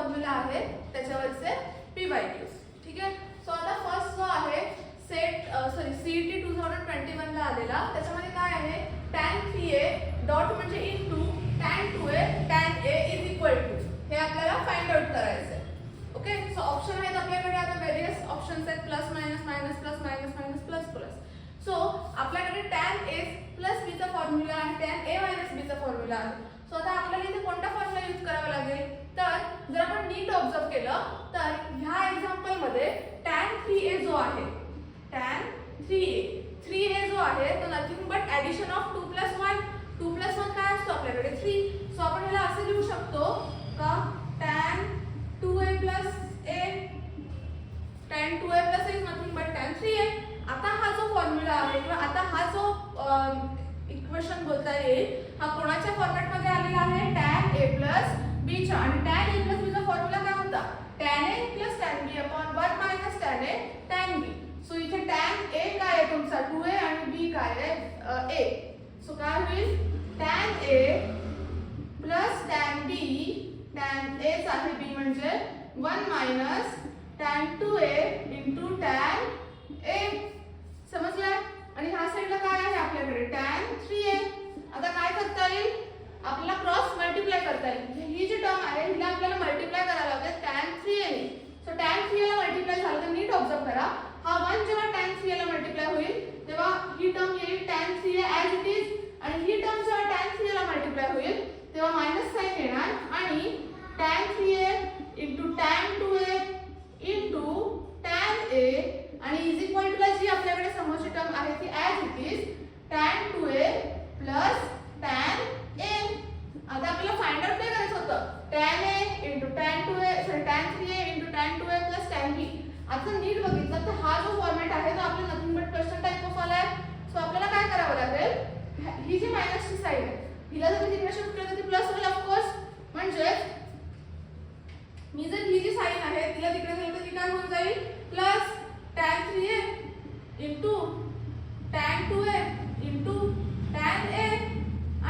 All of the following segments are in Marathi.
फॉर्म्युला आहे त्याच्यावरचे p/q's. ठीक आहे. सो आता फर्स्ट जो आहे CET 2021 ला आलेला त्याच्यामध्ये काय आहे tan 3a डॉट म्हणजे into tan 2a tan a is equal to हे आपल्याला फाइंड आउट करायचं आहे. ओके. सो ऑप्शन आहेत आपल्याकडे आता वेरियस ऑप्शन्स आहेत plus minus minus plus minus minus plus plus. So आपल्याकडे tan a प्लस b चा फॉर्म्युला आणि tan a मायनस b चा फॉर्म्युला आहे. सो आता आपल्याला इथे कोणता फॉर्म्युला यूज करावा लागेल तर जर आपण नीट ऑब्झर्व केलं तर ह्या एक्झाम्पल मध्ये tan 3a जो आहे tan 3a जो आहे तो नथिंग बट ॲडिशन ऑफ 2 + 1. 2 + 1 काय असतो आपल्याकडे 3. सो आपण ह्याला असं लिहू शकतो का tan 2a + a tan 2a + a is nothing but tan 3a. आता हा जो फॉर्म्युला आहे किंवा आता हा जो इक्वेशन बोलता येईल हा कोणाच्या फॉर्मॅट मध्ये आलेला आहे tan a + b च्या. आणि tan a + b चा फॉर्म्युला काय होता tan a + tan b upon 1 - tan a tan b. So इथे tan a काय आहे तुमचा 2a आणि b काय आहे a. सो काय होईल tan a + tan b tan a आहे b म्हणजे 1 - tan 2a * tan a. समजलं. आणि ह्या साइडला काय आहे आपल्याकडे tan 3a. आता काय करता येईल आपल्याला क्रॉस मल्टिप्लाय करता येईल. ही जी टर्म आहे हिला आपल्याला मल्टिप्लाय करायला लागेल tan 3a ने. सो tan 3a ला मल्टिप्लाय झालं तर नीट ऑब्झर्व करा हा 1 जेव्हा tan 3a ला मल्टिप्लाय होईल तेव्हा ही टर्म येईल tan 3a as it is आणि ही टर्म जेव्हा tan 3a ला मल्टिप्लाय होईल तेव्हा मायनस साइन येणार आणि tan 3a * tan 2a * tan a आणि इज इक्वल टू ला जी आपल्याकडे समोरची टर्म आहे ती as it is tan 2a + tan a. आता आपल्याला फाइंड आउट काय करायचं होतं tan a * tan 2a tan 3a * tan 2a + tan b. आता नीट बघितलं तर हा जो फॉर्मॅट आहे तो आपला nothing but question type of आलाय. सो आपल्याला काय करावं लागेल ही जी मायनसची साइड आहे हिला जर मी तिकडे शिफ्ट केलं तर ती प्लस होईल ऑफ कोर्स. म्हणजे मी जर ही जी साइन आहे तिला तिकडे केलं तर ती काय होऊन जाईल plus tan 3a * tan 2a * tan a.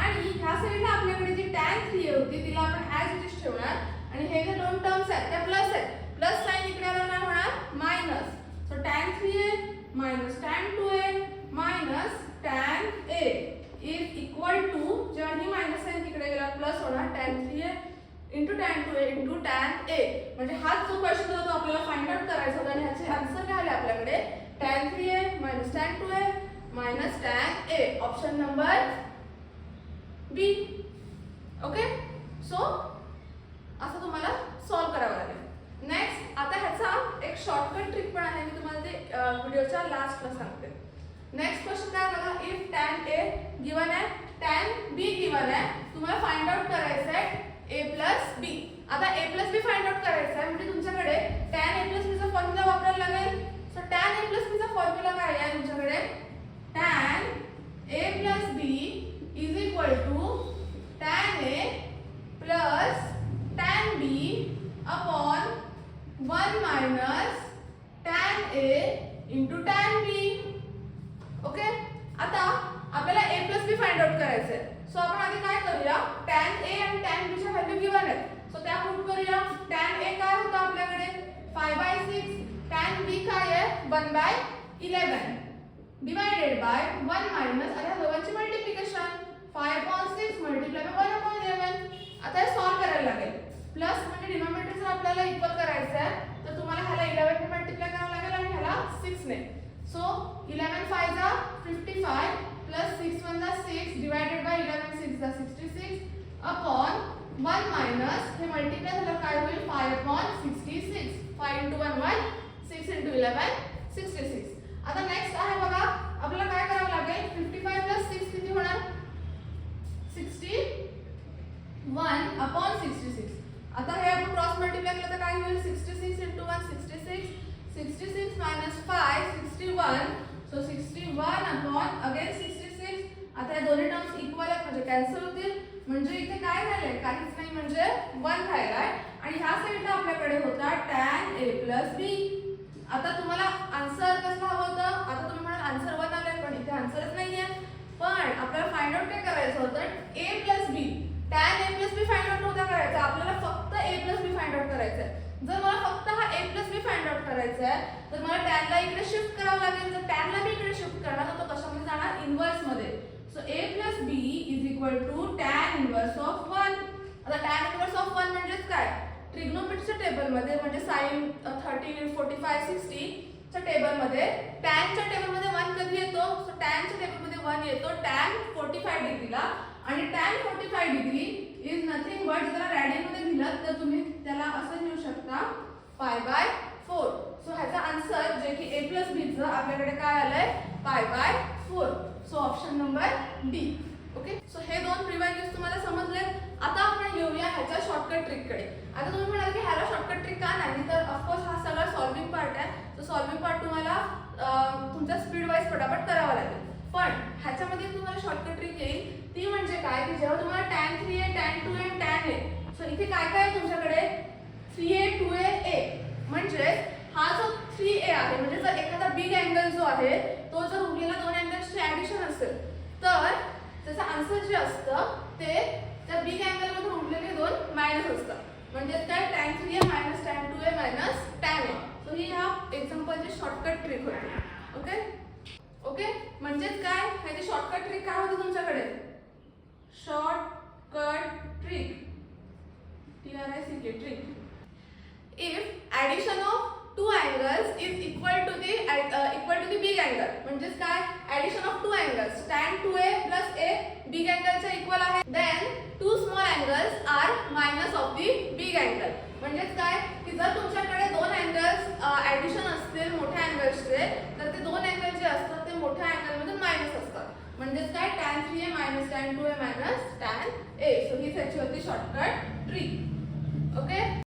आणि ह्या साइडला आपल्याकडे जी tan 3a होती तिला आपण ॲज इट इज ठेवणार आणि हे जे दोन टर्म्स आहेत त्या प्लस आहेत. प्लस साइन इकडे आला ना होणार minus. So tan 3a - tan 2a - tan a is equal to जेव्हा ही मायनस साइन तिकडे गेला प्लस होणार tan 3a * tan 2a * tan a. म्हणजे हाच जो क्वेश्चन होता तो आपल्याला फाइंड आउट करायचा होता आणि ह्याचे आन्सर काय आले आपल्याकडे tan 3a - tan 2a - tan a. Option number B. Okay. So असं तुम्हाला सॉल्व करावं लागेल. नेक्स्ट आता ह्याचा एक शॉर्टकट ट्रिक पण आहे मी तुम्हाला ते व्हिडिओच्या लास्टला सांगते. नेक्स्ट क्वेश्चन काय बघा इफ tan a गिवन आहे tan b गिवन आहे तुम्हाला फाइंड आउट करायचं आहे a + b. आता a + b फाइंड आउट करायचं आहे म्हणजे तुमच्याकडे tan a + b चा फॉर्म्युला वापरायला लागेल. सो tan a + b चा फॉर्म्युला काय आहे तुमच्याकडे tan a + b is equal to tan a + tan b upon 1 - tan a * tan b. Okay. आता आपल्याला a + b फाइंड आउट करायचं आहे. सो आपण आधी काय करूया tan a आणि tan b च्या व्हॅल्यू गिवन आहेत सो त्या पुट करूया. tan a काय होतं आपल्याकडे 5/6 tan b काय आहे 1/11 डिवाइडेड बाय 1 - आता दोघांची मल्टिप्लिकेशन 5/6 × 1/11. आता हे सॉल्व करायला लागेल. प्लस म्हणजे डिनॉमिनेटर जर आपल्याला इक्वल करायचं आहे तर तुम्हाला ह्याला 11 ने मल्टिप्लाय करावं लागेल आणि ह्याला 6 ने. So 11 × 5 = 55 plus 6 × 1 = 6 divided by 11 × 6 = 66 upon 1 हे मल्टिप्लाय झालं काय होईल 5/66. 5 × 1 1 6 × 11 66. आता नेक्स्ट आहे बघा आपल्याला काय करावं लागेल 55 + 6 किती होणार 61/66. आता हे आपण क्रॉस मल्टिप्लाय केलं तर काय होईल 66 × 1 66 66 - 5 61. So 61 again 66. आता या दोन्ही टर्म्स इक्वल आहेत म्हणजे कॅन्सल होतील म्हणजे इथे काय झालंय काहीच नाही म्हणजे 1 राहिलाय आणि ह्या साइडला आपल्याकडे होता tan a + b. आता तुम्हाला आन्सर कसला हवं होतं आता तुम्ही म्हणाल आन्सर 1 आलाय पण इथे आन्सरच नाहीये. पण आपल्याला फाइंड आउट काय करायचं होतं a + b tan a + b find out नव्हता करायचा आपल्याला फक्त a + b फाइंड आउट करायचं करायचा आहे तर मला टॅनला इकडे शिफ्ट करावं लागेल. जर टॅनला मी इकडे शिफ्ट करणार तर तो कशामध्ये जाणार, इनव्हर्स मध्ये. So a plus b is equal to tan inverse of 1. आता टॅन इनव्हर्स ऑफ 1 म्हणजेच काय, ट्रिग्नोमेट्रीच्या टेबलमध्ये म्हणजे साइन 30 45 60 च्या टेबलमध्ये टॅनच्या टेबलमध्ये 1 कधी येतो, सो टॅनच्या टेबलमध्ये 1 येतो टॅन 45 डिग्रीला. आणि tan 45 degree is nothing but, जर रॅडियन मध्ये लिहिलं तर तुम्ही त्याला असं लिहू शकता π/4. सो ह्याचा आन्सर जे की a प्लस b चं आपल्याकडे काय आलंय, π/4. So option number D. Okay, so हे दोन प्री वाय क्यूज तुम्हाला समजले. आता आपण येऊया ह्याच्या शॉर्टकट ट्रिक कडे. आता तुम्ही म्हणाल की ह्याला शॉर्टकट ट्रिक का नाही, तर ऑफकोर्स हा सगळा सॉल्विंग पार्ट आहे. तो सॉल्विंग पार्ट तुम्हाला तुमच्या स्पीड वाईज फटाफट करावा लागेल. पण ह्याच्यामध्ये तुम्हाला शॉर्टकट ट्रिक येईल ती म्हणजे काय, की जेव्हा तुम्हाला tan 3a tan 2a tan a, so इथे काय काय आहे तुमच्याकडे 3a 2a a, म्हणजे हा जो 3a आहे म्हणजे जर एखादा बिग अँगल जो आहे तो जर उरलेला दोन अँगल्सचे ऍडिशन असेल तर त्याचं आन्सर जे असतं ते त्या बिग अँगल मधून उरलेले दोन मायनस असतात. म्हणजे काय, tan 3a minus tan 2a minus tan a. So ही ह्या एक्झाम्पलची शॉर्टकट ट्रिक होती. ओके ओके, म्हणजेच काय, ह्याची शॉर्टकट ट्रिक काय होती तुमच्याकडे, shortcut trick TRICK trick. If addition of two angles is equal to the big angle, म्हणजेच काय, addition of two angles tan 2a plus a big अँगलच्या इक्वल आहे, then two small angles are minus of the big angle. म्हणजेच काय, की जर तुमच्याकडे दोन अँगल्स ऍडिशन असतील मोठ्या अँगल्सचे तर ते दोन अँगल जे असतात ते मोठ्या अँगल मधून मायनस असतात. म्हणजेच काय, tan 3a minus tan 2a minus tan a. So ही त्याची होती शॉर्टकट ट्रिक.